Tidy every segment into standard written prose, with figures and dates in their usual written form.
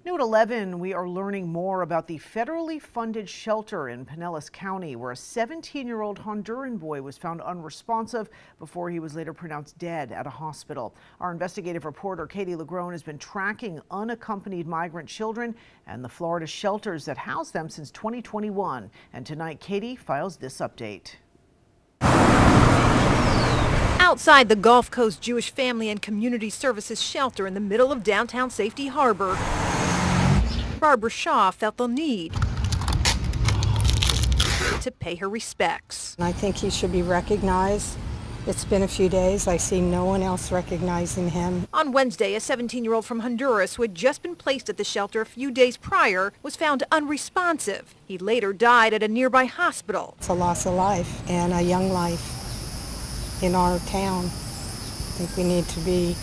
New at 11, we are learning more about the federally funded shelter in Pinellas County, where a 17-year-old Honduran boy was found unresponsive before he was later pronounced dead at a hospital. Our investigative reporter, Katie LaGrone, has been tracking unaccompanied migrant children and the Florida shelters that house them since 2021. And tonight, Katie files this update. Outside the Gulf Coast Jewish Family and Community Services shelter in the middle of downtown Safety Harbor, Barbara Shaw felt the need to pay her respects. I think he should be recognized. It's been a few days. I see no one else recognizing him. On Wednesday, a 17-year-old from Honduras who had just been placed at the shelter a few days prior was found unresponsive. He later died at a nearby hospital. It's a loss of life and a young life in our town. I think we need to be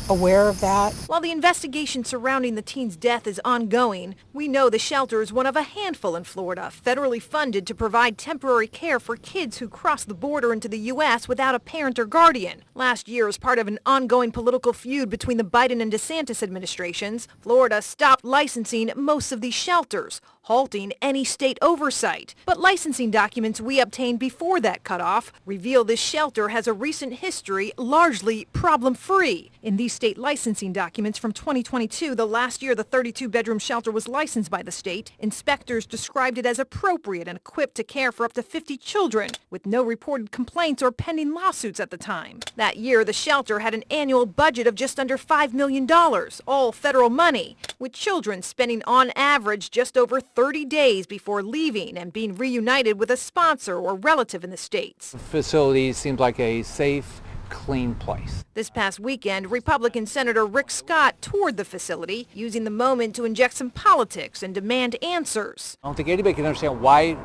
aware of that. While the investigation surrounding the teen's death is ongoing, we know the shelter is one of a handful in Florida federally funded to provide temporary care for kids who cross the border into the U.S. without a parent or guardian. Last year, as part of an ongoing political feud between the Biden and DeSantis administrations, Florida stopped licensing most of these shelters, halting any state oversight. But licensing documents we obtained before that cutoff reveal this shelter has a recent history largely problem-free. In these state licensing documents from 2022, the last year the 32-bedroom shelter was licensed by the state, inspectors described it as appropriate and equipped to care for up to 50 children, with no reported complaints or pending lawsuits at the time. That year, the shelter had an annual budget of just under $5 million, all federal money, with children spending on average just over 30 days before leaving and being reunited with a sponsor or relative in the States. The facility seems like a safe, clean place. This past weekend, Republican Senator Rick Scott toured the facility, using the moment to inject some politics and demand answers. I don't think anybody can understand why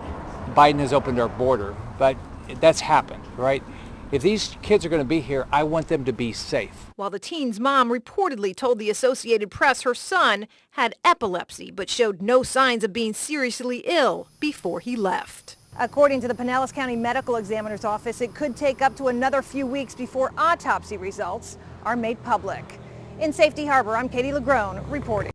Biden has opened our border, but that's happened, right? If these kids are going to be here, I want them to be safe. While the teen's mom reportedly told the Associated Press her son had epilepsy but showed no signs of being seriously ill before he left. According to the Pinellas County Medical Examiner's Office, it could take up to another few weeks before autopsy results are made public. In Safety Harbor, I'm Katie LaGrone reporting.